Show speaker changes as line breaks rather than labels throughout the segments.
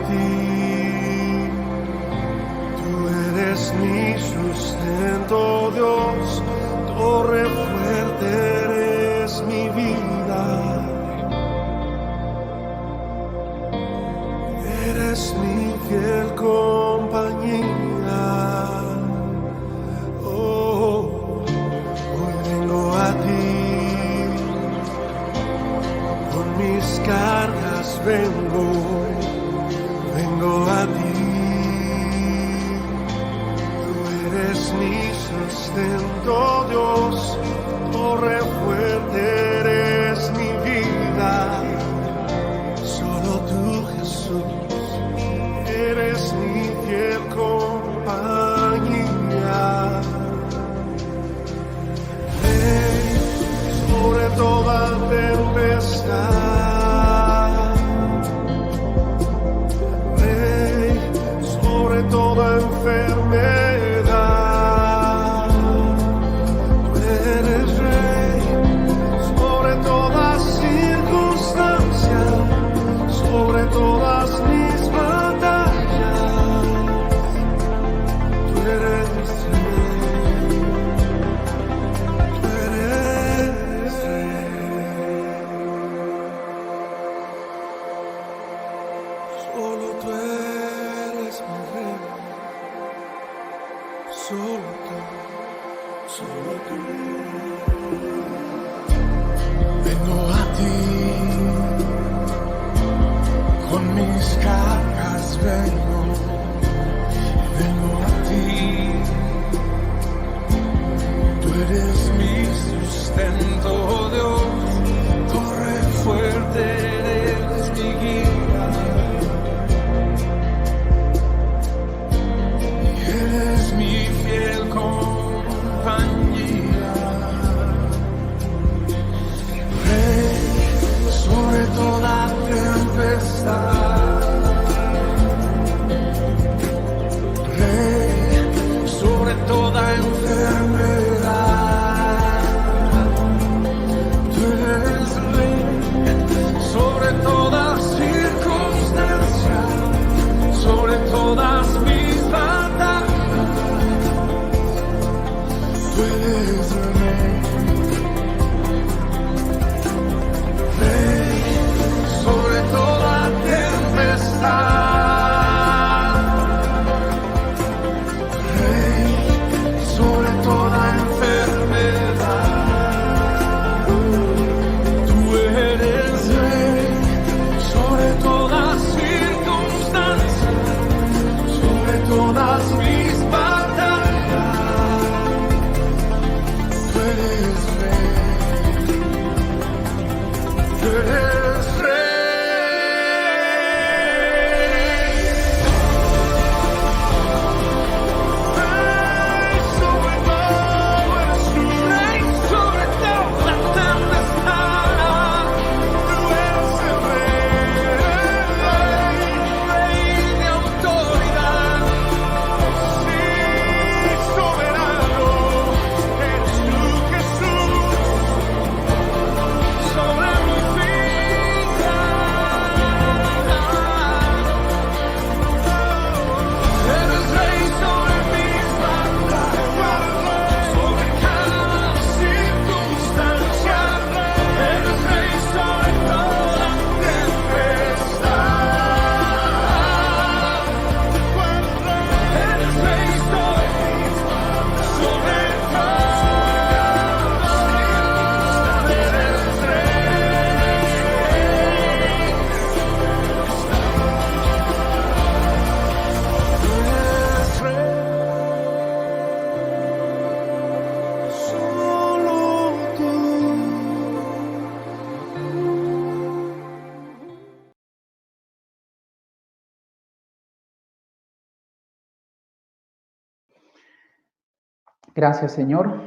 ti. Tú eres mi sustento, Dios, torre fuerte eres mi vida. Eres mi fiel compañía. Oh, hoy vengo a ti, con mis cargas vengo a ti. Tú eres mi sustento, Dios, torre fuerte eres mi vida. Solo tú, Jesús, eres mi fiel compañía. Rey sobre toda tempestad, Rey sobre toda enfermedad. Tú eres Rey sobre toda circunstancia, sobre todas mis batallas. Tú eres Rey, tú eres Rey. Solo tú eres mi Rey, solo tú, solo tú. Vengo a ti, con mis cargas vengo a ti. Tú eres mi sustento, Dios, torre fuerte eres mi guía. Eres mi fiel compañía. Rey sobre toda tempestad, Rey sobre toda enfermedad. Tú eres Rey sobre toda circunstancia, sobre todas mis batallas. Tú eres Rey, Rey sobre toda tempestad, Rey sobre toda enfermedad. Tú eres Rey sobre toda circunstancia, sobre todas mis batallas. Tú eres Rey, tú eres Rey.
Gracias, Señor,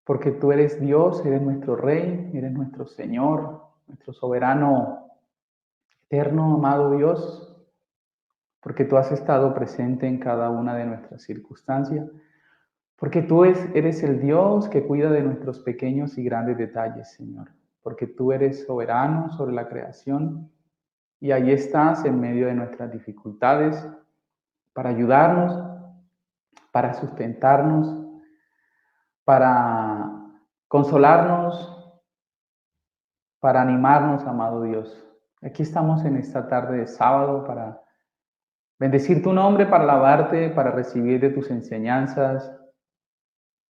porque tú eres Dios, eres nuestro Rey, eres nuestro Señor, nuestro soberano eterno, amado Dios, porque tú has estado presente en cada una de nuestras circunstancias, porque tú eres el Dios que cuida de nuestros pequeños y grandes detalles, Señor, porque tú eres soberano sobre la creación, y ahí estás en medio de nuestras dificultades para ayudarnos, para sustentarnos, para consolarnos, para animarnos, amado Dios. Aquí estamos en esta tarde de sábado para bendecir tu nombre, para alabarte, para recibir de tus enseñanzas,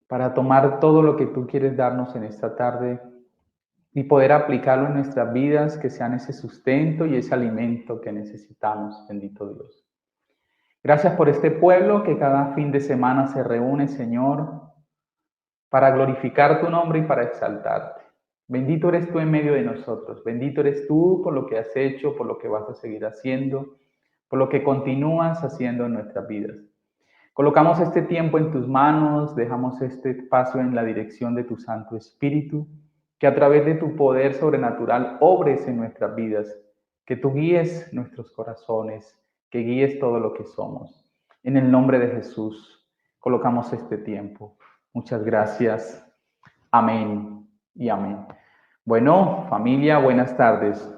para tomar todo lo que tú quieres darnos en esta tarde y poder aplicarlo en nuestras vidas, que sean ese sustento y ese alimento que necesitamos, bendito Dios. Gracias por este pueblo que cada fin de semana se reúne, Señor, para glorificar tu nombre y para exaltarte. Bendito eres tú en medio de nosotros. Bendito eres tú por lo que has hecho, por lo que vas a seguir haciendo, por lo que continúas haciendo en nuestras vidas. Colocamos este tiempo en tus manos, dejamos este espacio en la dirección de tu Santo Espíritu, que a través de tu poder sobrenatural obres en nuestras vidas, que tú guíes nuestros corazones, que guíes todo lo que somos. En el nombre de Jesús, colocamos este tiempo. Muchas gracias. Amén y amén. Bueno, familia, buenas tardes.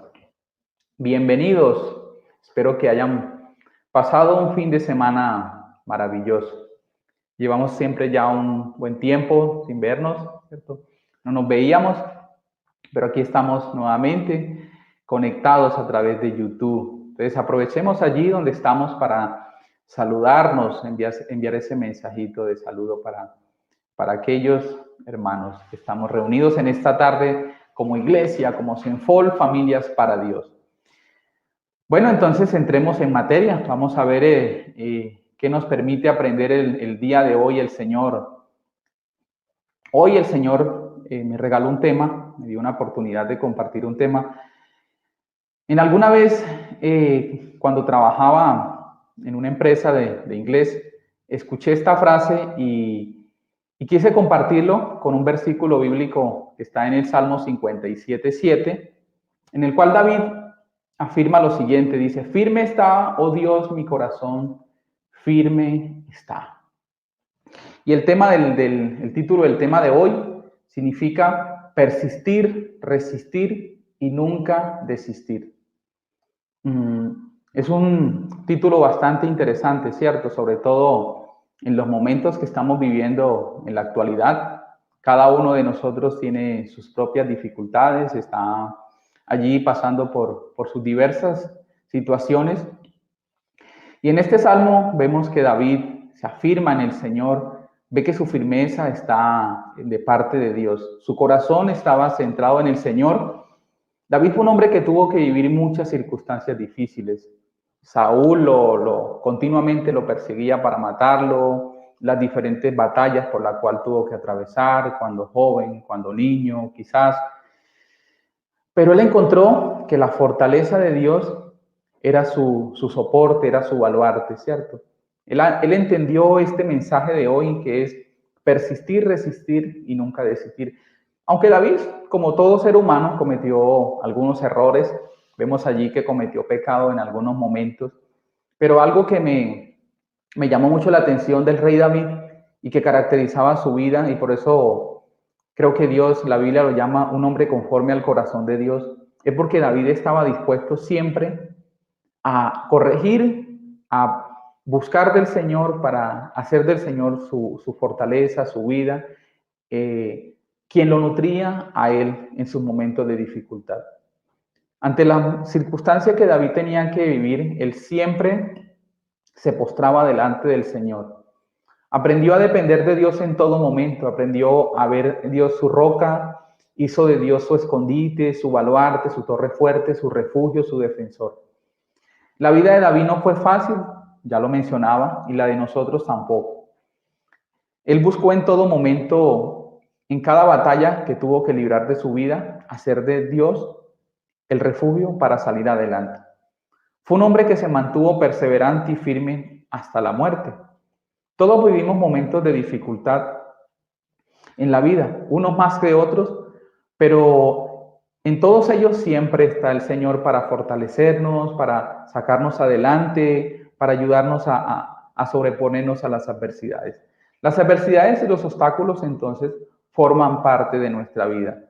Bienvenidos. Espero que hayan pasado un fin de semana maravilloso. Llevamos siempre ya un buen tiempo sin vernos, ¿cierto? No nos veíamos, pero aquí estamos nuevamente conectados a través de YouTube. Entonces aprovechemos allí donde estamos para saludarnos, enviar ese mensajito de saludo para aquellos hermanos que estamos reunidos en esta tarde como iglesia, como Senfol, familias para Dios. Bueno, entonces entremos en materia. Vamos a ver qué nos permite aprender el día de hoy el Señor. Hoy el Señor me regaló un tema, me dio una oportunidad de compartir un tema. En alguna vez, cuando trabajaba en una empresa de inglés, escuché esta frase y quise compartirlo con un versículo bíblico que está en el Salmo 57:7, en el cual David afirma lo siguiente, dice: firme está, oh Dios, mi corazón, firme está. Y el tema el título del tema de hoy significa persistir, resistir y nunca desistir. Es un título bastante interesante, ¿cierto? Sobre todo en los momentos que estamos viviendo en la actualidad. Cada uno de nosotros tiene sus propias dificultades, está allí pasando por sus diversas situaciones. Y en este salmo vemos que David se afirma en el Señor, ve que su firmeza está de parte de Dios. Su corazón estaba centrado en el Señor. David fue un hombre que tuvo que vivir muchas circunstancias difíciles. Saúl continuamente lo perseguía para matarlo, las diferentes batallas por las cuales tuvo que atravesar, cuando joven, cuando niño, quizás. Pero él encontró que la fortaleza de Dios era su soporte, era su baluarte, ¿cierto? Él entendió este mensaje de hoy, que es persistir, resistir y nunca desistir. Aunque David, como todo ser humano, cometió algunos errores, vemos allí que cometió pecado en algunos momentos, pero algo que me llamó mucho la atención del rey David y que caracterizaba su vida, y por eso creo que Dios, la Biblia lo llama un hombre conforme al corazón de Dios, es porque David estaba dispuesto siempre a corregir, a buscar del Señor para hacer del Señor su fortaleza, su vida, quien lo nutría a él en sus momentos de dificultad. Ante la circunstancia que David tenía que vivir, él siempre se postraba delante del Señor. Aprendió a depender de Dios en todo momento, aprendió a ver Dios su roca, hizo de Dios su escondite, su baluarte, su torre fuerte, su refugio, su defensor. La vida de David no fue fácil, ya lo mencionaba, y la de nosotros tampoco. Él buscó en todo momento, en cada batalla que tuvo que librar de su vida, hacer de Dios el refugio para salir adelante. Fue un hombre que se mantuvo perseverante y firme hasta la muerte. Todos vivimos momentos de dificultad en la vida, unos más que otros, pero en todos ellos siempre está el Señor para fortalecernos, para sacarnos adelante, para ayudarnos a sobreponernos a las adversidades. Las adversidades y los obstáculos entonces forman parte de nuestra vida.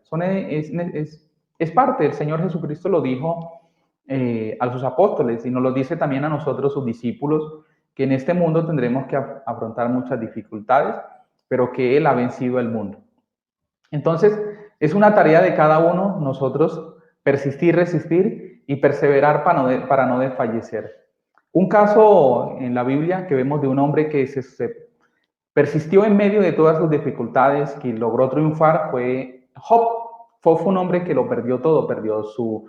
Es parte, el Señor Jesucristo lo dijo a sus apóstoles y nos lo dice también a nosotros, sus discípulos, que en este mundo tendremos que afrontar muchas dificultades, pero que Él ha vencido el mundo. Entonces, es una tarea de cada uno nosotros persistir, resistir y perseverar para no desfallecer. Un caso en la Biblia que vemos de un hombre que se persistió en medio de todas sus dificultades, que logró triunfar, fue Job. Job fue un hombre que lo perdió todo, perdió su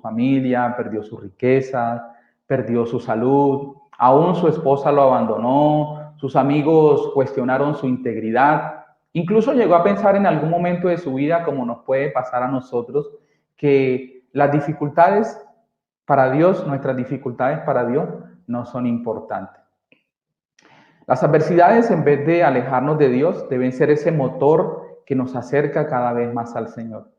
familia, perdió sus riquezas, perdió su salud, aún su esposa lo abandonó, sus amigos cuestionaron su integridad, incluso llegó a pensar en algún momento de su vida, como nos puede pasar a nosotros, que las dificultades para Dios, nuestras dificultades para Dios, no son importantes. Las adversidades, en vez de alejarnos de Dios, deben ser ese motor que nos acerca cada vez más al Señor.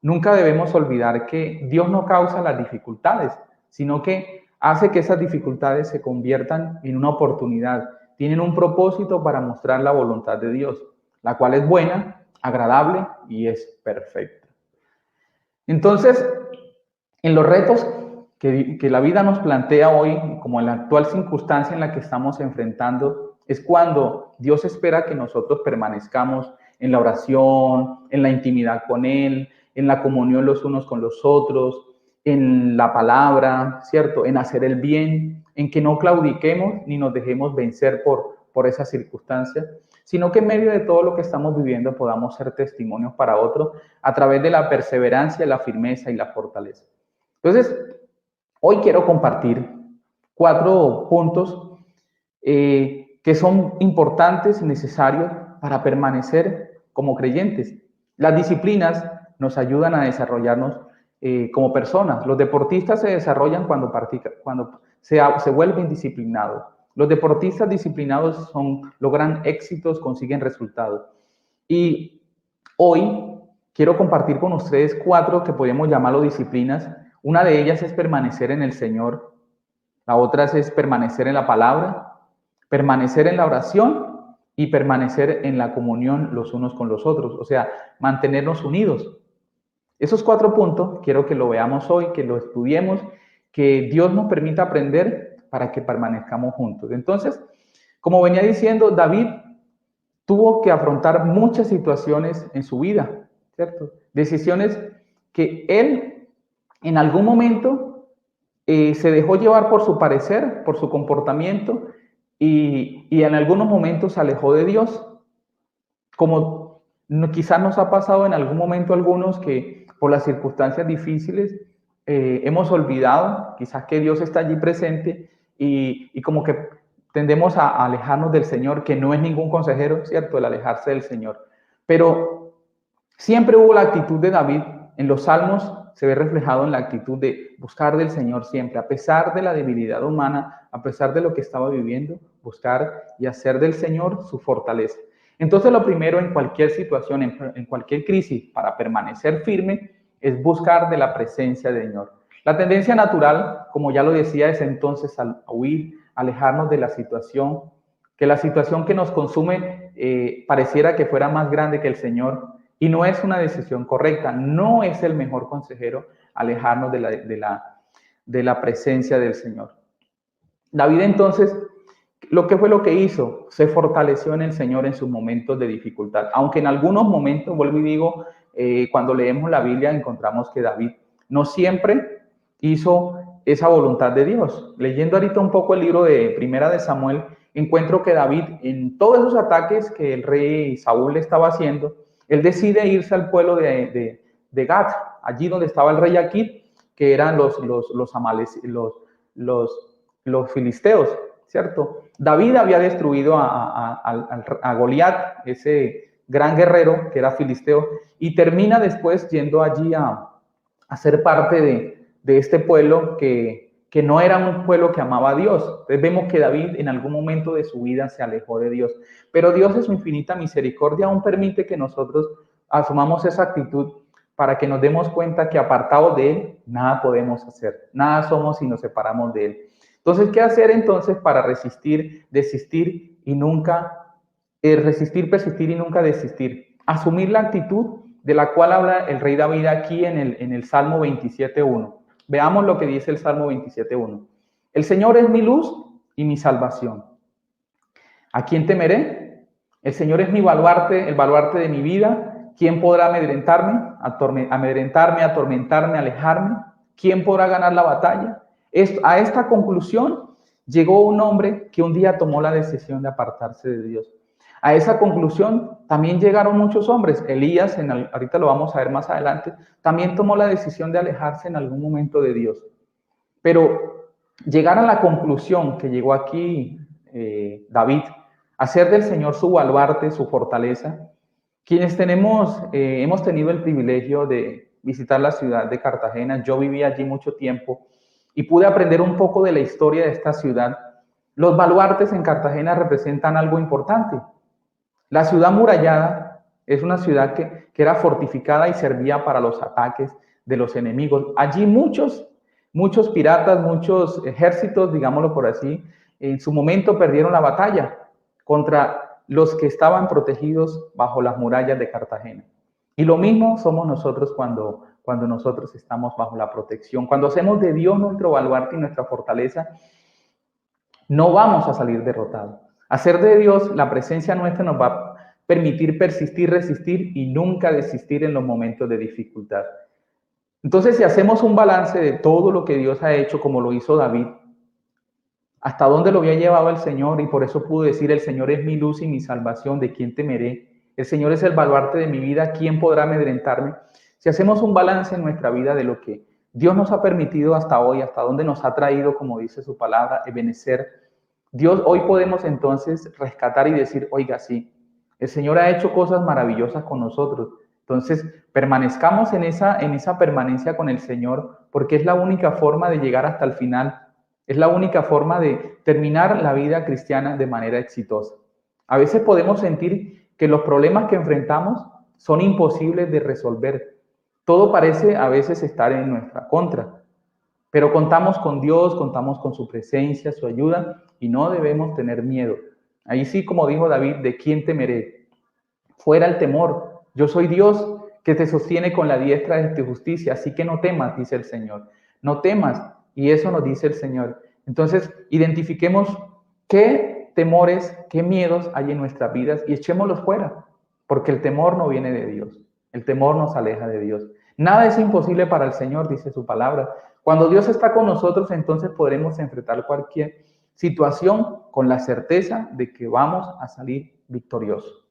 Nunca debemos olvidar que Dios no causa las dificultades, sino que hace que esas dificultades se conviertan en una oportunidad. Tienen un propósito para mostrar la voluntad de Dios, la cual es buena, agradable y es perfecta. Entonces, en los retos que la vida nos plantea hoy, como en la actual circunstancia en la que estamos enfrentando, es cuando Dios espera que nosotros permanezcamos en la oración, en la intimidad con Él, en la comunión los unos con los otros, en la palabra, ¿cierto? En hacer el bien, en que no claudiquemos ni nos dejemos vencer por esa circunstancia, sino que en medio de todo lo que estamos viviendo podamos ser testimonios para otros a través de la perseverancia, la firmeza y la fortaleza. Entonces, hoy quiero compartir 4 puntos que son importantes y necesarios para permanecer como creyentes. Las disciplinas nos ayudan a desarrollarnos como personas. Los deportistas se desarrollan cuando se vuelven disciplinados. Los deportistas disciplinados logran éxitos, consiguen resultados. Y hoy quiero compartir con ustedes 4 que podemos llamarlo disciplinas. Una de ellas es permanecer en el Señor. La otra es permanecer en la palabra, permanecer en la oración y permanecer en la comunión los unos con los otros. O sea, mantenernos unidos. Esos 4 puntos quiero que lo veamos hoy, que lo estudiemos, que Dios nos permita aprender para que permanezcamos juntos. Entonces, como venía diciendo, David tuvo que afrontar muchas situaciones en su vida, ¿cierto? Decisiones que él en algún momento se dejó llevar por su parecer, por su comportamiento y en algunos momentos se alejó de Dios. Como quizás nos ha pasado en algún momento a algunos que por las circunstancias difíciles hemos olvidado quizás que Dios está allí presente y como que tendemos a alejarnos del Señor, que no es ningún consejero, ¿cierto? El alejarse del Señor. Pero siempre hubo la actitud de David. En los Salmos se ve reflejado en la actitud de buscar del Señor siempre, a pesar de la debilidad humana, a pesar de lo que estaba viviendo, buscar y hacer del Señor su fortaleza. Entonces, lo primero en cualquier situación, en cualquier crisis, para permanecer firme, es buscar de la presencia del Señor. La tendencia natural, como ya lo decía, es entonces a huir, alejarnos de la situación, que la situación que nos consume pareciera que fuera más grande que el Señor, y no es una decisión correcta, no es el mejor consejero alejarnos de la presencia del Señor. David entonces, ¿qué fue lo que hizo? Se fortaleció en el Señor en sus momentos de dificultad, aunque en algunos momentos, vuelvo y digo, cuando leemos la Biblia encontramos que David no siempre hizo esa voluntad de Dios. Leyendo ahorita un poco el libro de Primera de Samuel, encuentro que David, en todos esos ataques que el rey Saúl le estaba haciendo, él decide irse al pueblo de Gat, allí donde estaba el rey Aquit, que eran los filisteos, ¿cierto? David había destruido a Goliat, ese gran guerrero que era filisteo, y termina después yendo allí a ser parte de este pueblo que no era un pueblo que amaba a Dios. Entonces vemos que David en algún momento de su vida se alejó de Dios, pero Dios en su infinita misericordia aún permite que nosotros asumamos esa actitud para que nos demos cuenta que apartados de Él, nada podemos hacer, nada somos si nos separamos de Él. Entonces, ¿qué hacer entonces para resistir, desistir y nunca, resistir, persistir y nunca desistir? Asumir la actitud de la cual habla el rey David aquí en el Salmo 27.1. Veamos lo que dice el Salmo 27:1. El Señor es mi luz y mi salvación. ¿A quién temeré? El Señor es mi baluarte, el baluarte de mi vida. ¿Quién podrá amedrentarme, atormentarme, alejarme? ¿Quién podrá ganar la batalla? A esta conclusión llegó un hombre que un día tomó la decisión de apartarse de Dios. A esa conclusión también llegaron muchos hombres. Elías, ahorita lo vamos a ver más adelante, también tomó la decisión de alejarse en algún momento de Dios. Pero llegar a la conclusión que llegó aquí David, hacer del Señor su baluarte, su fortaleza. Quienes hemos tenido el privilegio de visitar la ciudad de Cartagena, yo viví allí mucho tiempo y pude aprender un poco de la historia de esta ciudad. Los baluartes en Cartagena representan algo importante. La ciudad murallada es una ciudad que era fortificada y servía para los ataques de los enemigos. Allí muchos piratas, muchos ejércitos, digámoslo por así, en su momento perdieron la batalla contra los que estaban protegidos bajo las murallas de Cartagena. Y lo mismo somos nosotros cuando nosotros estamos bajo la protección. Cuando hacemos de Dios nuestro baluarte y nuestra fortaleza, no vamos a salir derrotados. Hacer de Dios la presencia nuestra nos va a permitir persistir, resistir y nunca desistir en los momentos de dificultad. Entonces, si hacemos un balance de todo lo que Dios ha hecho, como lo hizo David, hasta dónde lo había llevado el Señor, y por eso pudo decir, el Señor es mi luz y mi salvación, ¿de quién temeré? El Señor es el baluarte de mi vida, ¿quién podrá amedrentarme? Si hacemos un balance en nuestra vida de lo que Dios nos ha permitido hasta hoy, hasta dónde nos ha traído, como dice su palabra, ebenecer, Dios, hoy podemos entonces rescatar y decir, oiga, sí, el Señor ha hecho cosas maravillosas con nosotros. Entonces, permanezcamos en esa permanencia con el Señor, porque es la única forma de llegar hasta el final. Es la única forma de terminar la vida cristiana de manera exitosa. A veces podemos sentir que los problemas que enfrentamos son imposibles de resolver. Todo parece a veces estar en nuestra contra. Pero contamos con Dios, contamos con su presencia, su ayuda, y no debemos tener miedo. Ahí sí, como dijo David, ¿de quién temeré? Fuera el temor. Yo soy Dios que te sostiene con la diestra de tu justicia, así que no temas, dice el Señor. No temas, y eso nos dice el Señor. Entonces, identifiquemos qué temores, qué miedos hay en nuestras vidas y echémoslos fuera, porque el temor no viene de Dios. El temor nos aleja de Dios. Nada es imposible para el Señor, dice su palabra. Cuando Dios está con nosotros, entonces podremos enfrentar cualquier situación con la certeza de que vamos a salir victoriosos.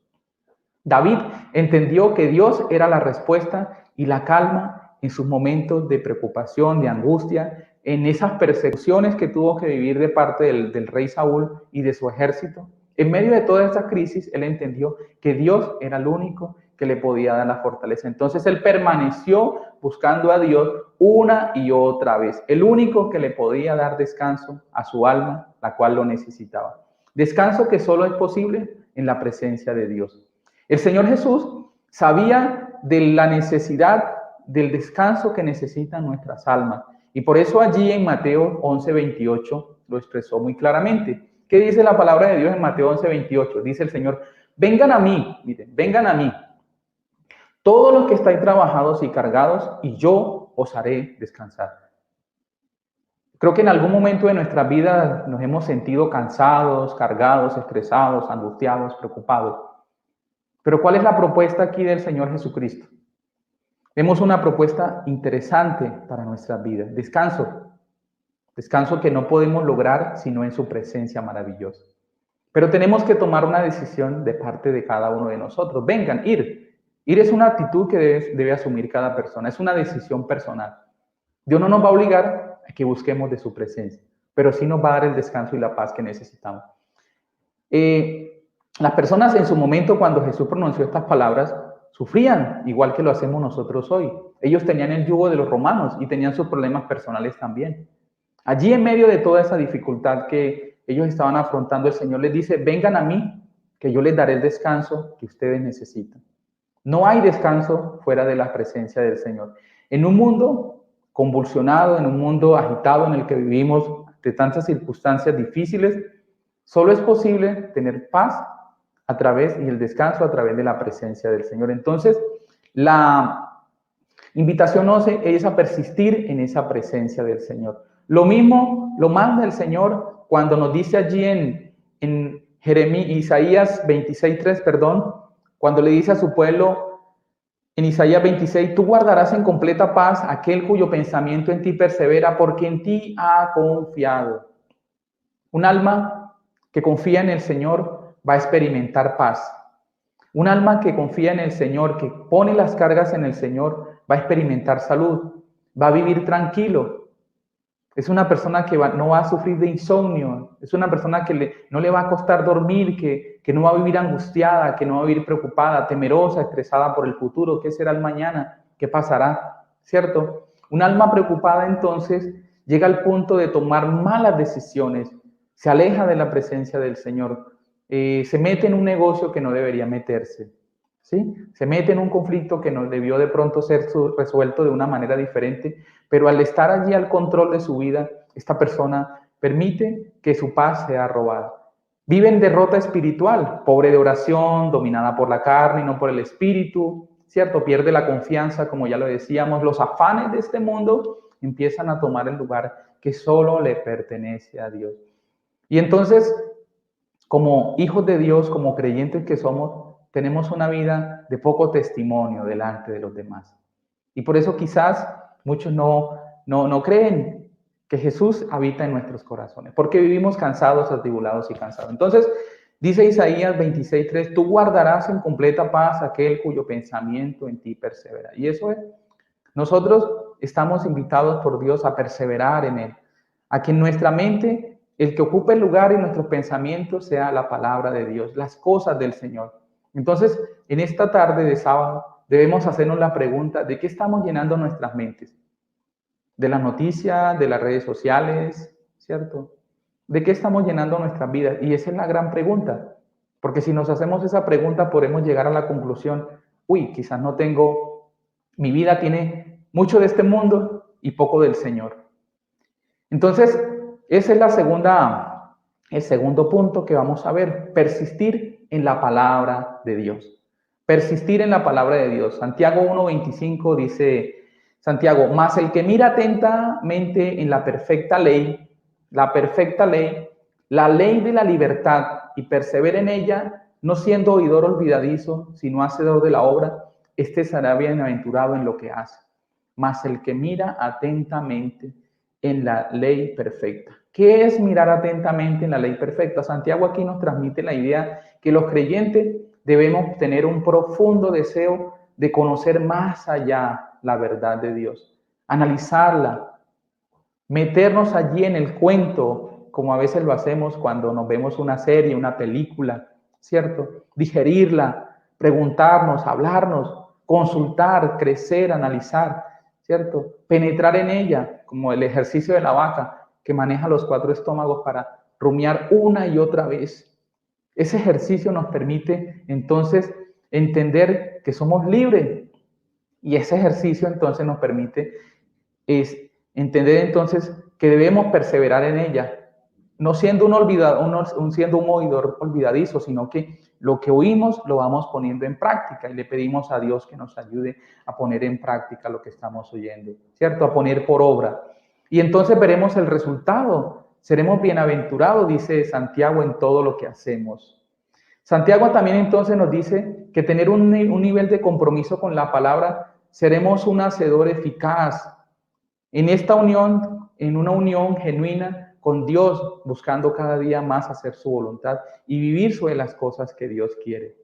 David entendió que Dios era la respuesta y la calma en sus momentos de preocupación, de angustia, en esas persecuciones que tuvo que vivir de parte del rey Saúl y de su ejército. En medio de toda esta crisis, él entendió que Dios era el único que le podía dar la fortaleza. Entonces él permaneció buscando a Dios una y otra vez, el único que le podía dar descanso a su alma, la cual lo necesitaba. Descanso que solo es posible en la presencia de Dios. El Señor Jesús sabía de la necesidad del descanso que necesitan nuestras almas. Y por eso allí en Mateo 11:28 lo expresó muy claramente. ¿Qué dice la palabra de Dios en Mateo 11:28? Dice el Señor, vengan a mí, miren, vengan a mí, todos los que estáis trabajados y cargados, y yo os haré descansar. Creo que en algún momento de nuestra vida nos hemos sentido cansados, cargados, estresados, angustiados, preocupados. Pero ¿cuál es la propuesta aquí del Señor Jesucristo? Vemos una propuesta interesante para nuestras vidas. Descanso. Descanso que no podemos lograr sino en su presencia maravillosa. Pero tenemos que tomar una decisión de parte de cada uno de nosotros. Vengan, ir. Ir es una actitud que debe asumir cada persona. Es una decisión personal. Dios no nos va a obligar a que busquemos de su presencia, pero sí nos va a dar el descanso y la paz que necesitamos. Las personas en su momento, cuando Jesús pronunció estas palabras, sufrían, igual que lo hacemos nosotros hoy. Ellos tenían el yugo de los romanos y tenían sus problemas personales también. Allí, en medio de toda esa dificultad que ellos estaban afrontando, el Señor les dice, vengan a mí, que yo les daré el descanso que ustedes necesitan. No hay descanso fuera de la presencia del Señor. En un mundo convulsionado, en un mundo agitado en el que vivimos, de tantas circunstancias difíciles, solo es posible tener paz y el descanso a través de la presencia del Señor. Entonces, la Invitación es a persistir en esa presencia del Señor. Lo mismo lo manda el Señor cuando nos dice allí en Isaías 26:3, perdón, cuando le dice a su pueblo en Isaías 26, tú guardarás en completa paz aquel cuyo pensamiento en ti persevera, porque en ti ha confiado. Un alma que confía en el Señor va a experimentar paz. Un alma que confía en el Señor, que pone las cargas en el Señor, va a experimentar salud, va a vivir tranquilo. Es una persona que no va a sufrir de insomnio, es una persona que no le va a costar dormir, que no va a vivir angustiada, que no va a vivir preocupada, temerosa, estresada por el futuro. ¿Qué será el mañana? ¿Qué pasará? ¿Cierto? Un alma preocupada entonces llega al punto de tomar malas decisiones, se aleja de la presencia del Señor, se mete en un negocio que no debería meterse, ¿sí? Se mete en un conflicto que no debió de pronto ser resuelto de una manera diferente, pero al estar allí al control de su vida, esta persona permite que su paz sea robada. Vive en derrota espiritual, pobre de oración, dominada por la carne y no por el espíritu, ¿cierto? Pierde la confianza, como ya lo decíamos, los afanes de este mundo empiezan a tomar el lugar que solo le pertenece a Dios. Y entonces, como hijos de Dios, como creyentes que somos, tenemos una vida de poco testimonio delante de los demás. Y por eso quizás muchos no creen que Jesús habita en nuestros corazones, porque vivimos cansados, atribulados y cansados. Entonces, dice Isaías 26:3, tú guardarás en completa paz aquel cuyo pensamiento en ti persevera. Y eso es, nosotros estamos invitados por Dios a perseverar en Él, a que en nuestra mente el que ocupe el lugar en nuestros pensamientos sea la palabra de Dios, las cosas del Señor. Entonces, en esta tarde de sábado, debemos hacernos la pregunta, ¿de qué estamos llenando nuestras mentes? ¿De las noticias, de las redes sociales, cierto? ¿De qué estamos llenando nuestras vidas? Y esa es la gran pregunta, porque si nos hacemos esa pregunta podemos llegar a la conclusión, quizás no tengo, mi vida tiene mucho de este mundo y poco del Señor. Entonces, ese es el segundo punto que vamos a ver, persistir en la palabra de Dios. Persistir en la palabra de Dios. Santiago 1:25 dice, Santiago, mas el que mira atentamente en la perfecta ley, la ley de la libertad, y persevera en ella, no siendo oidor olvidadizo, sino hacedor de la obra, este será bienaventurado en lo que hace. Mas el que mira atentamente en la ley perfecta. ¿Qué es mirar atentamente en la ley perfecta? Santiago aquí nos transmite la idea que los creyentes debemos tener un profundo deseo de conocer más allá la verdad de Dios, analizarla, meternos allí en el cuento, como a veces lo hacemos cuando nos vemos una serie, una película, ¿cierto? Digerirla, preguntarnos, hablarnos, consultar, crecer, analizar, ¿cierto? Penetrar en ella, como el ejercicio de la vaca que maneja los 4 estómagos para rumiar una y otra vez. Ese ejercicio nos permite entonces entender que somos libres y ese ejercicio entonces nos permite entender entonces que debemos perseverar en ella, no siendo siendo un oidor olvidadizo, sino que lo que oímos lo vamos poniendo en práctica y le pedimos a Dios que nos ayude a poner en práctica lo que estamos oyendo, ¿cierto? A poner por obra. Y entonces veremos el resultado. Seremos bienaventurados, dice Santiago, en todo lo que hacemos. Santiago también entonces nos dice que tener un nivel de compromiso con la palabra, seremos un hacedor eficaz en esta unión, en una unión genuina con Dios, buscando cada día más hacer su voluntad y vivir sobre las cosas que Dios quiere.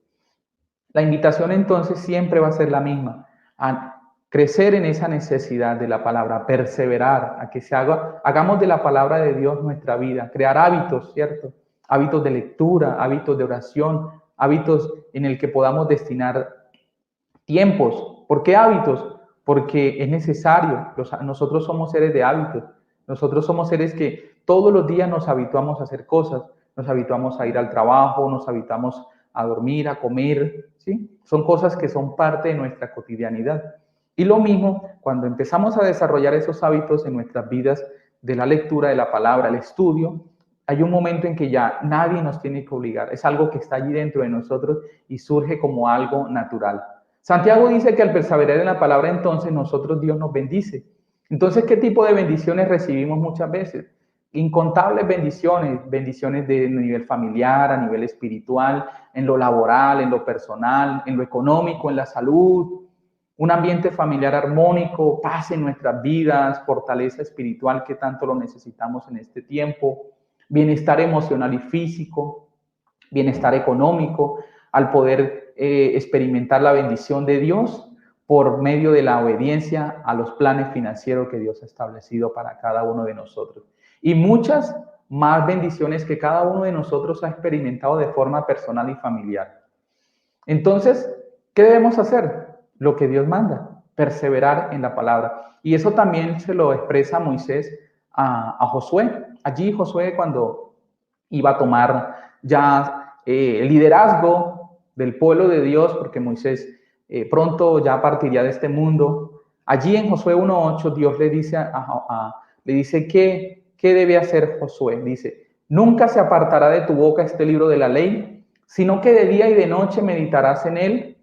La invitación entonces siempre va a ser la misma, a crecer en esa necesidad de la palabra, a perseverar, a que hagamos de la palabra de Dios nuestra vida, crear hábitos, ¿cierto? Hábitos de lectura, hábitos de oración, hábitos en el que podamos destinar tiempos. ¿Por qué hábitos? Porque es necesario. Nosotros somos seres de hábitos. Nosotros somos seres que todos los días nos habituamos a hacer cosas. Nos habituamos a ir al trabajo, nos habituamos a dormir, a comer, ¿sí? Son cosas que son parte de nuestra cotidianidad. Y lo mismo, cuando empezamos a desarrollar esos hábitos en nuestras vidas de la lectura de la palabra, el estudio, hay un momento en que ya nadie nos tiene que obligar. Es algo que está allí dentro de nosotros y surge como algo natural. Santiago dice que al perseverar en la palabra, entonces nosotros Dios nos bendice. Entonces, ¿qué tipo de bendiciones recibimos muchas veces? Incontables bendiciones, bendiciones de nivel familiar, a nivel espiritual, en lo laboral, en lo personal, en lo económico, en la salud, un ambiente familiar armónico, paz en nuestras vidas, fortaleza espiritual que tanto lo necesitamos en este tiempo, bienestar emocional y físico, bienestar económico, al poder experimentar la bendición de Dios por medio de la obediencia a los planes financieros que Dios ha establecido para cada uno de nosotros. Y muchas más bendiciones que cada uno de nosotros ha experimentado de forma personal y familiar. Entonces, ¿qué debemos hacer? Lo que Dios manda, perseverar en la palabra. Y eso también se lo expresa Moisés a Josué. Allí Josué, cuando iba a tomar ya el liderazgo del pueblo de Dios, porque Moisés pronto ya partiría de este mundo, allí en Josué 1:8 Dios le dice ¿qué debe hacer Josué? Dice, nunca se apartará de tu boca este libro de la ley, sino que de día y de noche meditarás en él,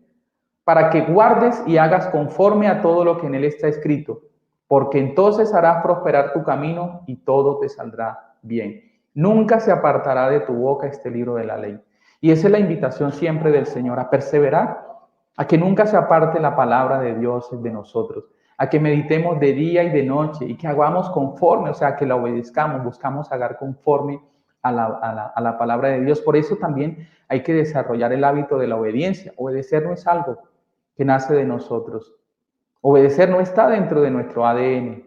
para que guardes y hagas conforme a todo lo que en él está escrito, porque entonces harás prosperar tu camino y todo te saldrá bien. Nunca se apartará de tu boca este libro de la ley. Y esa es la invitación siempre del Señor, a perseverar, a que nunca se aparte la palabra de Dios de nosotros, a que meditemos de día y de noche y que hagamos conforme, o sea, que la obedezcamos, buscamos hacer conforme a la palabra de Dios. Por eso también hay que desarrollar el hábito de la obediencia. Obedecer no es algo que nace de nosotros. Obedecer no está dentro de nuestro ADN.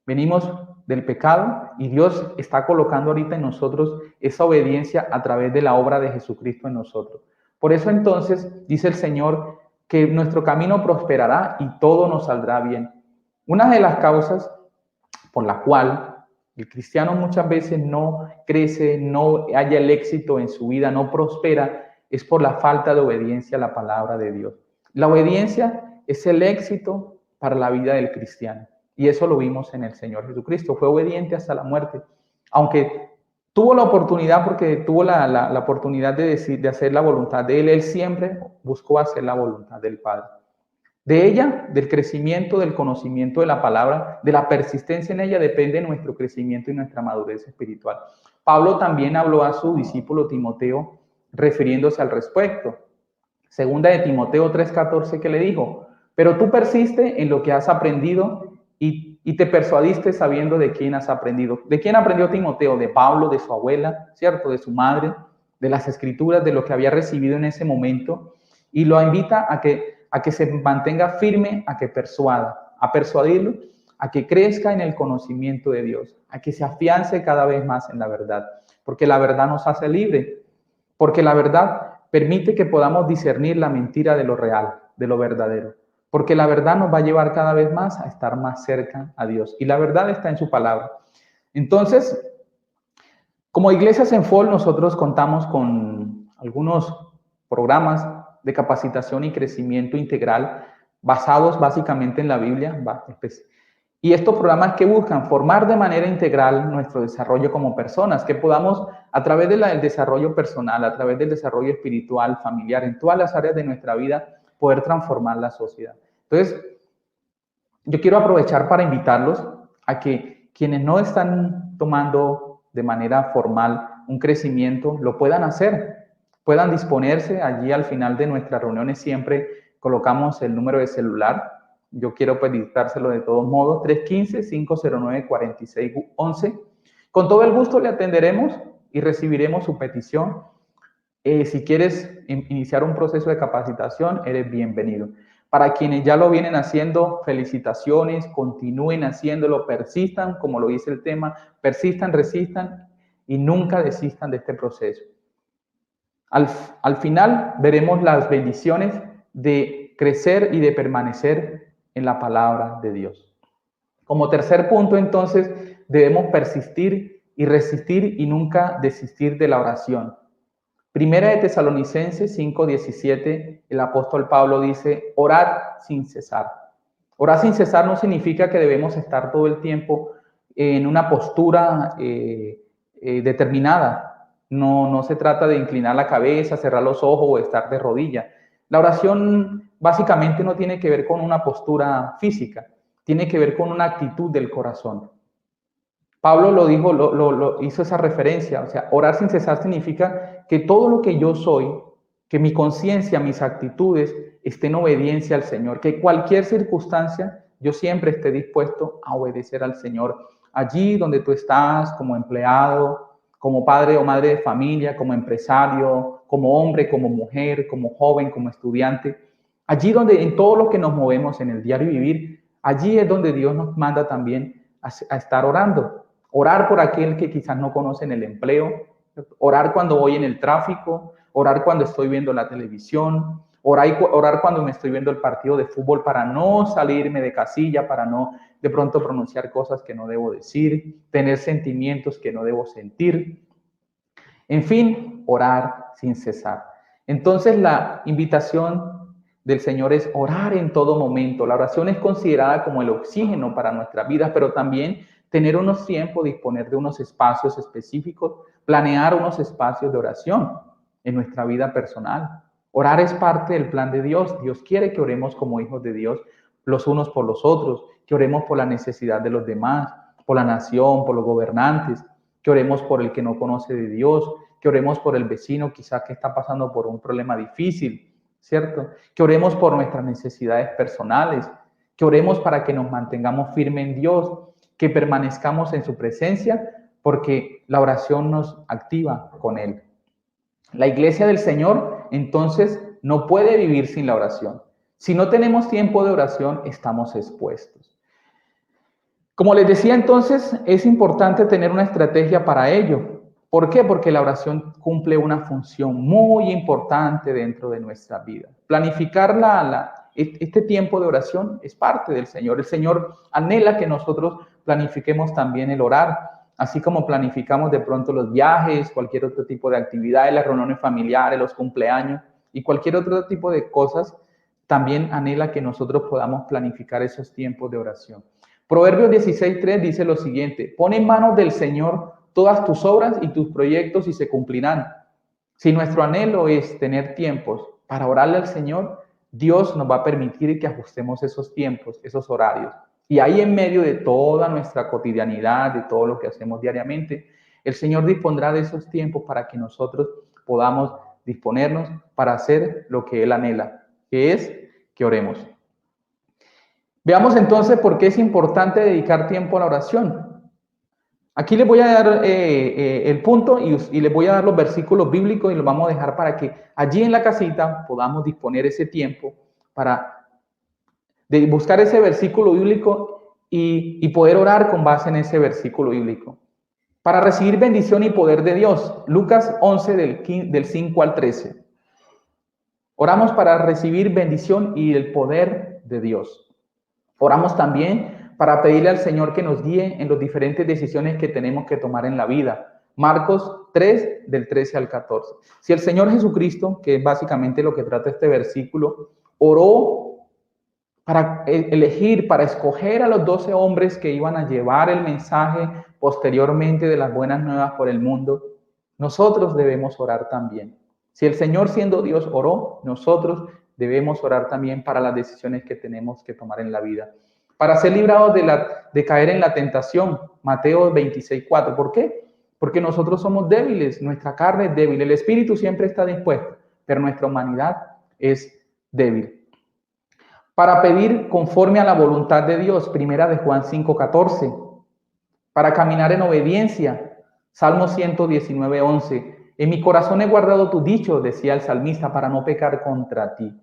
Venimos del pecado y Dios está colocando ahorita en nosotros esa obediencia a través de la obra de Jesucristo en nosotros. Por eso entonces dice el Señor que nuestro camino prosperará y todo nos saldrá bien. Una de las causas por la cual el cristiano muchas veces no crece, no haya el éxito en su vida, no prospera, es por la falta de obediencia a la palabra de Dios. La obediencia es el éxito para la vida del cristiano. Y eso lo vimos en el Señor Jesucristo. Fue obediente hasta la muerte. Aunque tuvo la oportunidad, porque tuvo la oportunidad de hacer la voluntad de Él siempre buscó hacer la voluntad del Padre. De ella, del crecimiento, del conocimiento de la palabra, de la persistencia en ella, depende nuestro crecimiento y nuestra madurez espiritual. Pablo también habló a su discípulo Timoteo refiriéndose al respecto. Segunda de Timoteo 3:14 que le dijo, pero tú persiste en lo que has aprendido y te persuadiste sabiendo de quién has aprendido. ¿De quién aprendió Timoteo? De Pablo, de su abuela, ¿cierto? De su madre, de las escrituras, de lo que había recibido en ese momento. Y lo invita a que se mantenga firme, a que persuada, a persuadirlo, a que crezca en el conocimiento de Dios, a que se afiance cada vez más en la verdad, porque la verdad nos hace libre, porque la verdad permite que podamos discernir la mentira de lo real, de lo verdadero, porque la verdad nos va a llevar cada vez más a estar más cerca a Dios, y la verdad está en su palabra. Entonces, como Iglesia Zenfol, nosotros contamos con algunos programas de capacitación y crecimiento integral basados básicamente en la Biblia. Y estos programas que buscan formar de manera integral nuestro desarrollo como personas, que podamos a través del desarrollo personal, a través del desarrollo espiritual, familiar, en todas las áreas de nuestra vida, poder transformar la sociedad. Entonces, yo quiero aprovechar para invitarlos a que quienes no están tomando de manera formal un crecimiento, lo puedan hacer, puedan disponerse. Allí al final de nuestras reuniones siempre colocamos el número de celular. Yo quiero pues dictárselo de todos modos, 315-509-4611. Con todo el gusto le atenderemos y recibiremos su petición. Si quieres iniciar un proceso de capacitación, eres bienvenido. Para quienes ya lo vienen haciendo, felicitaciones, continúen haciéndolo, persistan, como lo dice el tema, persistan, resistan y nunca desistan de este proceso. Al final veremos las bendiciones de crecer y de permanecer en la palabra de Dios. Como tercer punto, entonces, debemos persistir y resistir y nunca desistir de la oración. Primera de Tesalonicenses 5:17, el apóstol Pablo dice, orad sin cesar. Orar sin cesar no significa que debemos estar todo el tiempo en una postura determinada. No se trata de inclinar la cabeza, cerrar los ojos o estar de rodillas. La oración básicamente no tiene que ver con una postura física, tiene que ver con una actitud del corazón. Pablo lo dijo, hizo esa referencia, o sea, orar sin cesar significa que todo lo que yo soy, que mi conciencia, mis actitudes estén en obediencia al Señor, que cualquier circunstancia yo siempre esté dispuesto a obedecer al Señor. Allí donde tú estás, como empleado, como padre o madre de familia, como empresario, como hombre, como mujer, como joven, como estudiante, allí donde en todo lo que nos movemos en el diario vivir, allí es donde Dios nos manda también a estar orando. Orar por aquel que quizás no conoce en el empleo, orar cuando voy en el tráfico, orar cuando estoy viendo la televisión, orar cuando me estoy viendo el partido de fútbol para no salirme de casilla, para no de pronto pronunciar cosas que no debo decir, tener sentimientos que no debo sentir. En fin, orar sin cesar. Entonces la invitación del Señor es orar en todo momento. La oración es considerada como el oxígeno para nuestras vidas, pero también tener unos tiempos, disponer de unos espacios específicos, planear unos espacios de oración en nuestra vida personal. Orar es parte del plan de Dios. Dios quiere que oremos como hijos de Dios, los unos por los otros, que oremos por la necesidad de los demás, por la nación, por los gobernantes, que oremos por el que no conoce de Dios, que oremos por el vecino quizás que está pasando por un problema difícil, ¿cierto? Que oremos por nuestras necesidades personales, que oremos para que nos mantengamos firmes en Dios, que permanezcamos en su presencia, porque la oración nos activa con Él. La iglesia del Señor, entonces, no puede vivir sin la oración. Si no tenemos tiempo de oración, estamos expuestos. Como les decía entonces, es importante tener una estrategia para ello. ¿Por qué? Porque la oración cumple una función muy importante dentro de nuestra vida. Planificar este tiempo de oración es parte del Señor. El Señor anhela que nosotros planifiquemos también el orar, así como planificamos de pronto los viajes, cualquier otro tipo de actividades, las reuniones familiares, los cumpleaños y cualquier otro tipo de cosas. También anhela que nosotros podamos planificar esos tiempos de oración. Proverbios 16:3 dice lo siguiente: pon en manos del Señor todas tus obras y tus proyectos y se cumplirán. Si nuestro anhelo es tener tiempos para orarle al Señor, Dios nos va a permitir que ajustemos esos tiempos, esos horarios. Y ahí en medio de toda nuestra cotidianidad, de todo lo que hacemos diariamente, el Señor dispondrá de esos tiempos para que nosotros podamos disponernos para hacer lo que Él anhela, que es que oremos. Veamos entonces por qué es importante dedicar tiempo a la oración. Aquí les voy a dar el punto y les voy a dar los versículos bíblicos y los vamos a dejar para que allí en la casita podamos disponer ese tiempo para buscar ese versículo bíblico y poder orar con base en ese versículo bíblico. Para recibir bendición y poder de Dios. Lucas 11 del 5 al 13. Oramos para recibir bendición y el poder de Dios. Oramos también para pedirle al Señor que nos guíe en las diferentes decisiones que tenemos que tomar en la vida. Marcos 3, del 13 al 14. Si el Señor Jesucristo, que es básicamente lo que trata este versículo, oró para elegir, para escoger a los 12 hombres que iban a llevar el mensaje posteriormente de las buenas nuevas por el mundo, nosotros debemos orar también. Si el Señor, siendo Dios, oró, nosotros debemos orar también para las decisiones que tenemos que tomar en la vida. Para ser librados de caer en la tentación, Mateo 26:4. ¿Por qué? Porque nosotros somos débiles, nuestra carne es débil, el espíritu siempre está dispuesto, pero nuestra humanidad es débil. Para pedir conforme a la voluntad de Dios, primera de Juan 5:14. Para caminar en obediencia, Salmo 119:11. En mi corazón he guardado tu dicho, decía el salmista, para no pecar contra ti.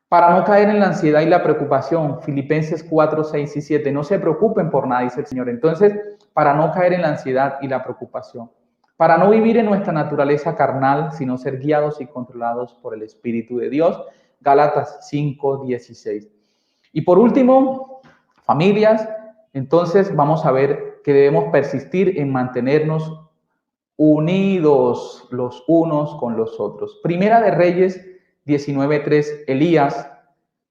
Para no caer en la ansiedad y la preocupación, Filipenses 4, 6 y 7. No se preocupen por nada, dice el Señor. Entonces, para no caer en la ansiedad y la preocupación. Para no vivir en nuestra naturaleza carnal, sino ser guiados y controlados por el Espíritu de Dios. Gálatas 5, 16. Y por último, familias, entonces vamos a ver que debemos persistir en mantenernos unidos los unos con los otros. Primera de Reyes 19:3, Elías,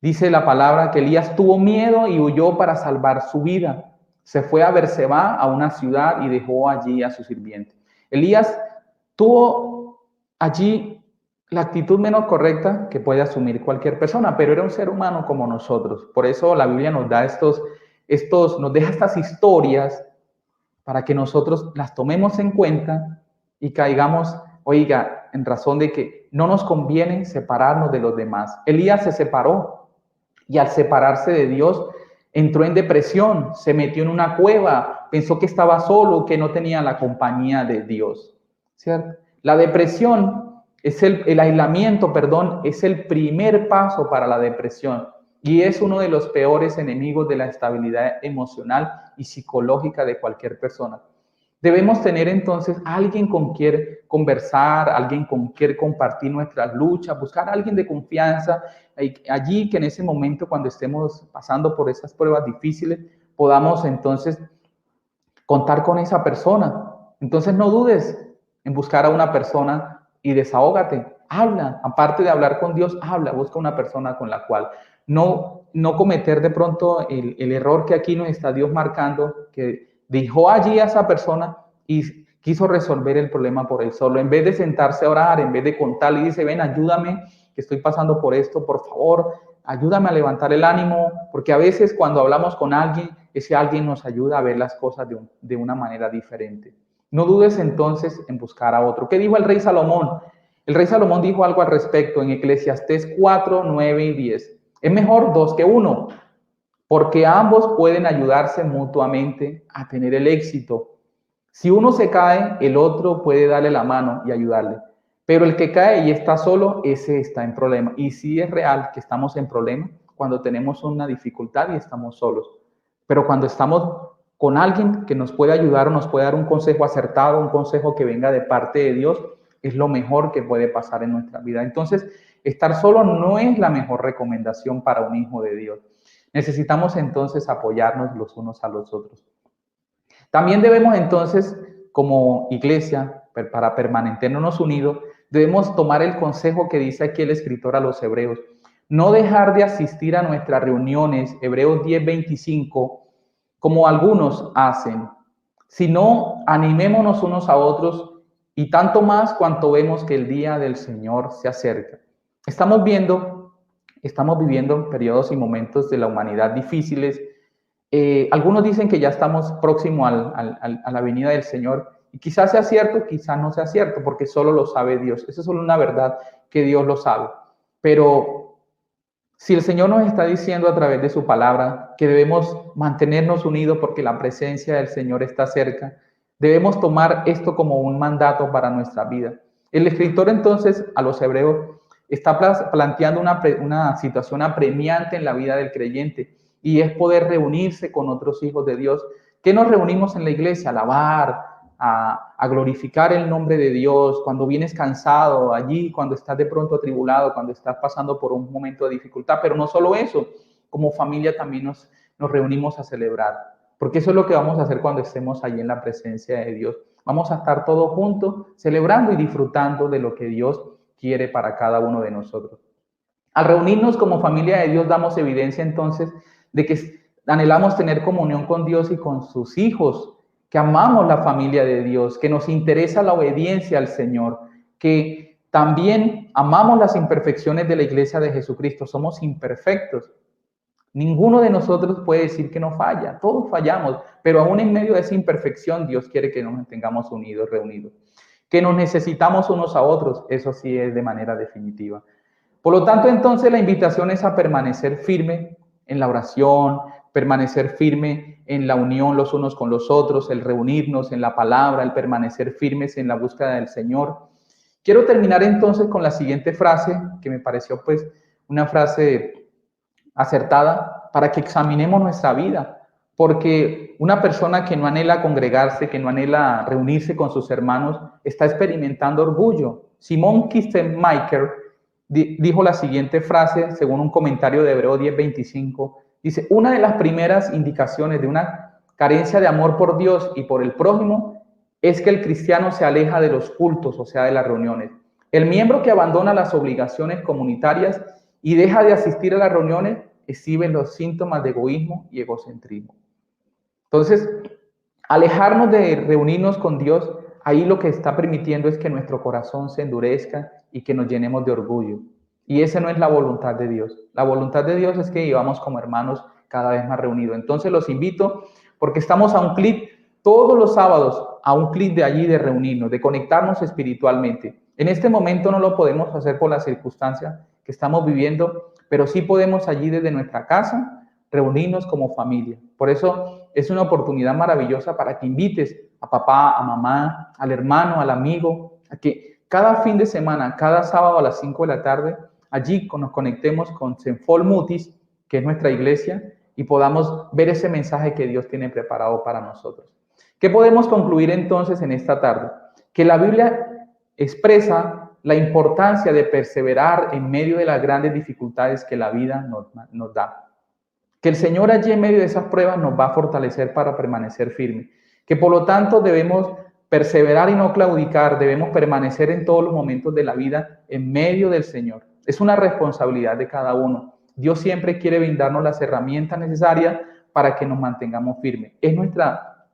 dice la palabra que Elías tuvo miedo y huyó para salvar su vida. Se fue a Berseba, a una ciudad, y dejó allí a su sirviente. Elías tuvo allí la actitud menos correcta que puede asumir cualquier persona, pero era un ser humano como nosotros. Por eso la Biblia nos da nos deja estas historias para que nosotros las tomemos en cuenta y caigamos, oiga, en razón de que no nos conviene separarnos de los demás. Elías se separó y al separarse de Dios entró en depresión, se metió en una cueva, pensó que estaba solo, que no tenía la compañía de Dios, ¿cierto? La depresión es el aislamiento, perdón, es el primer paso para la depresión y es uno de los peores enemigos de la estabilidad emocional y psicológica de cualquier persona. Debemos tener entonces alguien con quien conversar, alguien con quien compartir nuestras luchas, buscar a alguien de confianza, allí que en ese momento cuando estemos pasando por esas pruebas difíciles, podamos entonces contar con esa persona. Entonces no dudes en buscar a una persona y desahógate, habla, aparte de hablar con Dios, habla, busca una persona con la cual no cometer de pronto el error que aquí nos está Dios marcando, que dejó allí a esa persona y quiso resolver el problema por él solo. En vez de sentarse a orar, en vez de contarle y dice, ven, ayúdame, que estoy pasando por esto, por favor, ayúdame a levantar el ánimo, porque a veces cuando hablamos con alguien, ese alguien nos ayuda a ver las cosas de una manera diferente. No dudes entonces en buscar a otro. ¿Qué dijo el rey Salomón? El rey Salomón dijo algo al respecto en Eclesiastés 4, 9 y 10. Es mejor dos que uno, porque ambos pueden ayudarse mutuamente a tener el éxito. Si uno se cae, el otro puede darle la mano y ayudarle. Pero el que cae y está solo, ese está en problema. Y sí es real que estamos en problema cuando tenemos una dificultad y estamos solos. Pero cuando estamos con alguien que nos puede ayudar o nos puede dar un consejo acertado, un consejo que venga de parte de Dios, es lo mejor que puede pasar en nuestra vida. Entonces, estar solo no es la mejor recomendación para un hijo de Dios. Necesitamos entonces apoyarnos los unos a los otros. También debemos entonces, como iglesia, para permanecernos unidos, debemos tomar el consejo que dice aquí el escritor a los hebreos. No dejar de asistir a nuestras reuniones, Hebreos 10:25, como algunos hacen, sino animémonos unos a otros y tanto más cuanto vemos que el día del Señor se acerca. Estamos viviendo periodos y momentos de la humanidad difíciles. Algunos dicen que ya estamos próximos a la venida del Señor y quizás sea cierto, quizás no sea cierto, porque solo lo sabe Dios. Esa es solo una verdad que Dios lo sabe. Pero si el Señor nos está diciendo a través de su palabra que debemos mantenernos unidos porque la presencia del Señor está cerca, debemos tomar esto como un mandato para nuestra vida. El escritor entonces a los hebreos está planteando una situación apremiante en la vida del creyente y es poder reunirse con otros hijos de Dios. ¿Qué nos reunimos en la iglesia? A alabar, a glorificar el nombre de Dios, cuando vienes cansado, allí, cuando estás de pronto atribulado, cuando estás pasando por un momento de dificultad, pero no solo eso, como familia también nos reunimos a celebrar, porque eso es lo que vamos a hacer cuando estemos allí en la presencia de Dios. Vamos a estar todos juntos celebrando y disfrutando de lo que Dios quiere para cada uno de nosotros. Al reunirnos como familia de Dios damos evidencia entonces de que anhelamos tener comunión con Dios y con sus hijos, que amamos la familia de Dios, que nos interesa la obediencia al Señor, que también amamos las imperfecciones de la iglesia de Jesucristo. Somos imperfectos. Ninguno de nosotros puede decir que no falla. Todos fallamos, pero aún en medio de esa imperfección, Dios quiere que nos mantengamos unidos, reunidos. Que nos necesitamos unos a otros, eso sí es de manera definitiva. Por lo tanto, entonces, la invitación es a permanecer firme en la oración, permanecer firme en la unión los unos con los otros, el reunirnos en la palabra, el permanecer firmes en la búsqueda del Señor. Quiero terminar entonces con la siguiente frase, que me pareció pues una frase acertada, para que examinemos nuestra vida, porque una persona que no anhela congregarse, que no anhela reunirse con sus hermanos, está experimentando orgullo. Simon Kistemaker dijo la siguiente frase, según un comentario de Hebreos 10:25, dice, una de las primeras indicaciones de una carencia de amor por Dios y por el prójimo es que el cristiano se aleja de los cultos, o sea, de las reuniones. El miembro que abandona las obligaciones comunitarias y deja de asistir a las reuniones exhibe los síntomas de egoísmo y egocentrismo. Entonces, alejarnos de reunirnos con Dios ahí lo que está permitiendo es que nuestro corazón se endurezca y que nos llenemos de orgullo. Y esa no es la voluntad de Dios. La voluntad de Dios es que vivamos como hermanos cada vez más reunidos. Entonces los invito, porque estamos a un clic todos los sábados, a un clic de allí de reunirnos, de conectarnos espiritualmente. En este momento no lo podemos hacer por las circunstancias que estamos viviendo, pero sí podemos allí desde nuestra casa reunirnos como familia. Por eso es una oportunidad maravillosa para que invites a papá, a mamá, al hermano, al amigo, a que cada fin de semana, cada sábado a las 5 de la tarde, allí nos conectemos con Senfol Mutis, que es nuestra iglesia, y podamos ver ese mensaje que Dios tiene preparado para nosotros. ¿Qué podemos concluir entonces en esta tarde? Que la Biblia expresa la importancia de perseverar en medio de las grandes dificultades que la vida nos da. Que el Señor allí en medio de esas pruebas nos va a fortalecer para permanecer firmes. Que por lo tanto debemos perseverar y no claudicar, debemos permanecer en todos los momentos de la vida en medio del Señor. Es una responsabilidad de cada uno. Dios siempre quiere brindarnos las herramientas necesarias para que nos mantengamos firmes. Es nuestra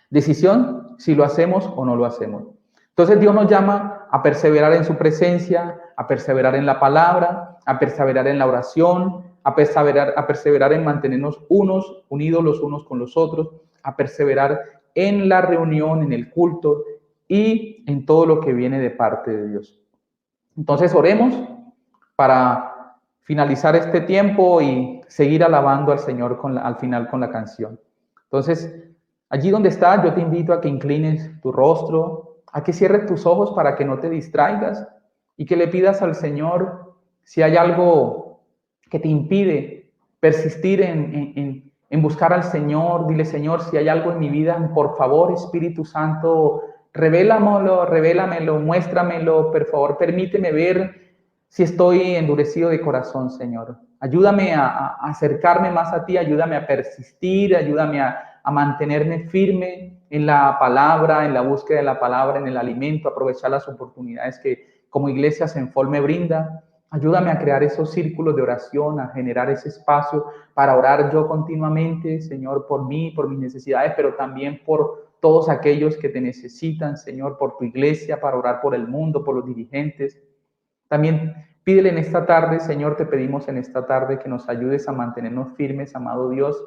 decisión si lo hacemos o no lo hacemos. Entonces Dios nos llama a perseverar en su presencia, a perseverar en la palabra, a perseverar en la oración, a perseverar en mantenernos unidos los unos con los otros, a perseverar en la reunión, en el culto y en todo lo que viene de parte de Dios. Entonces oremos para finalizar este tiempo y seguir alabando al Señor al final con la canción. Entonces, allí donde estás, yo te invito a que inclines tu rostro, a que cierres tus ojos para que no te distraigas y que le pidas al Señor si hay algo que te impide persistir en buscar al Señor. Dile: Señor, si hay algo en mi vida, por favor, Espíritu Santo, revélamelo, muéstramelo, por favor, permíteme ver si estoy endurecido de corazón, Señor. Ayúdame a acercarme más a ti, ayúdame a persistir, ayúdame a mantenerme firme en la palabra, en la búsqueda de la palabra, en el alimento, aprovechar las oportunidades que como iglesia Senfol me brinda. Ayúdame a crear esos círculos de oración, a generar ese espacio para orar yo continuamente, Señor, por mí, por mis necesidades, pero también por todos aquellos que te necesitan, Señor, por tu iglesia, para orar por el mundo, por los dirigentes. También pídele en esta tarde, Señor, te pedimos en esta tarde que nos ayudes a mantenernos firmes, amado Dios,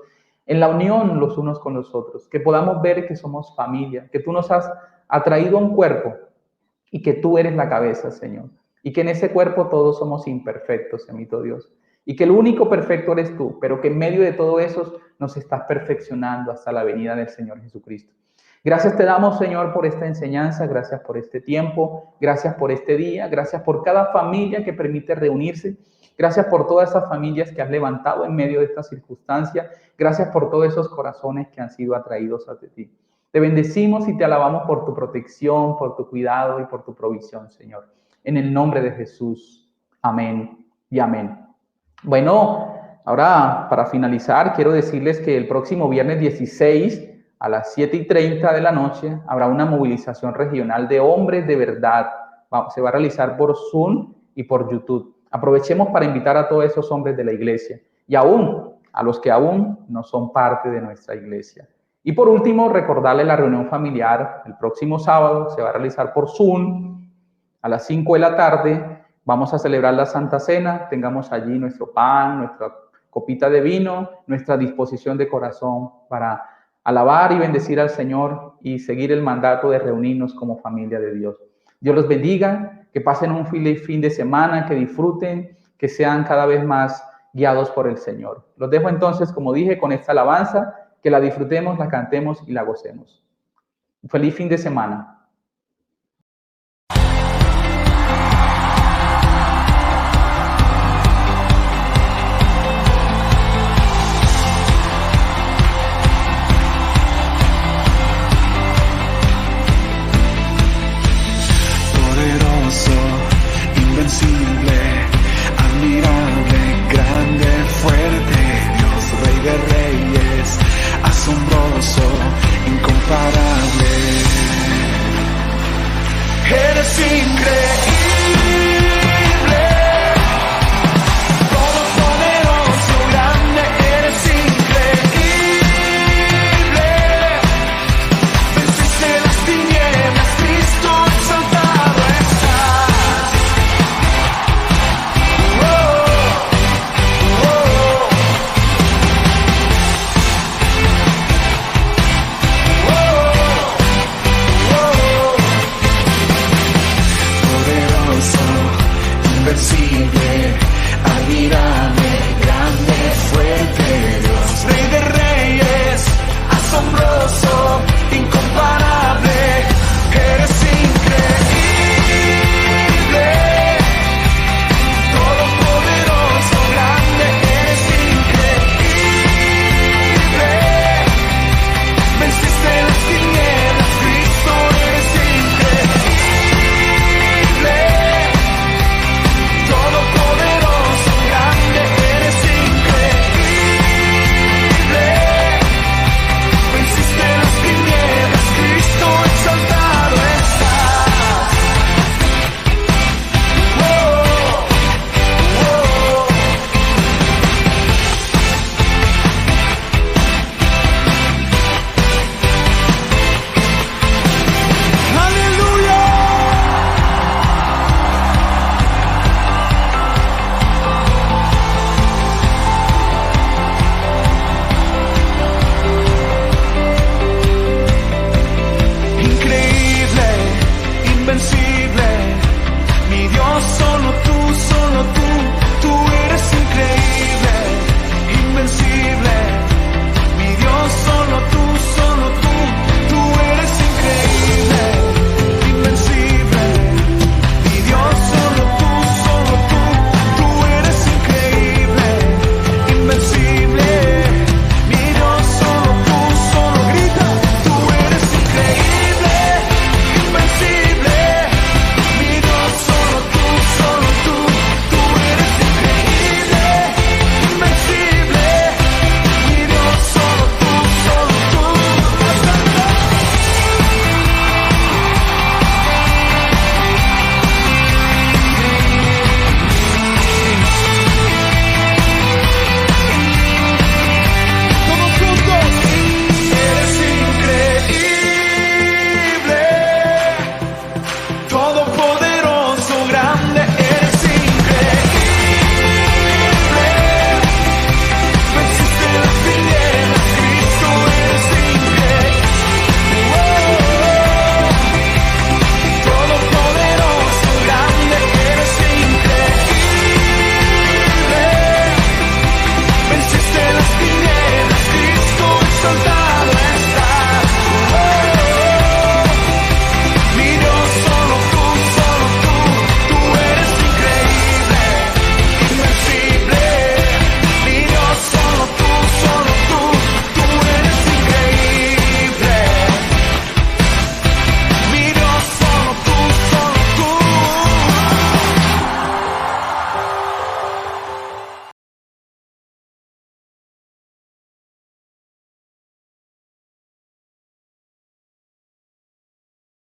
en la unión los unos con los otros, que podamos ver que somos familia, que tú nos has atraído a un cuerpo y que tú eres la cabeza, Señor. Y que en ese cuerpo todos somos imperfectos, amito Dios. Y que el único perfecto eres tú, pero que en medio de todo eso nos estás perfeccionando hasta la venida del Señor Jesucristo. Gracias te damos, Señor, por esta enseñanza, gracias por este tiempo, gracias por este día, gracias por cada familia que permite reunirse, gracias por todas esas familias que has levantado en medio de esta circunstancia, gracias por todos esos corazones que han sido atraídos hacia ti. Te bendecimos y te alabamos por tu protección, por tu cuidado y por tu provisión, Señor. En el nombre de Jesús. Amén y amén. Bueno, ahora para finalizar, quiero decirles que el próximo viernes 16 a las 7:30 de la noche habrá una movilización regional de hombres de verdad. Se va a realizar por Zoom y por YouTube. Aprovechemos para invitar a todos esos hombres de la iglesia y aún a los que aún no son parte de nuestra iglesia. Y por último, recordarles la reunión familiar el próximo sábado. Se va a realizar por Zoom. A las 5 de la tarde vamos a celebrar la Santa Cena. Tengamos allí nuestro pan, nuestra copita de vino, nuestra disposición de corazón para alabar y bendecir al Señor y seguir el mandato de reunirnos como familia de Dios. Dios los bendiga, que pasen un fin de semana, que disfruten, que sean cada vez más guiados por el Señor. Los dejo entonces, como dije, con esta alabanza, que la disfrutemos, la cantemos y la gocemos. Un feliz fin de semana.
Invencible, admirable, grande, fuerte, Dios, Rey de Reyes, asombroso, incomparable. Eres increíble, todopoderoso, grande, eres increíble. Venciste las tinieblas. invencible, mi Dios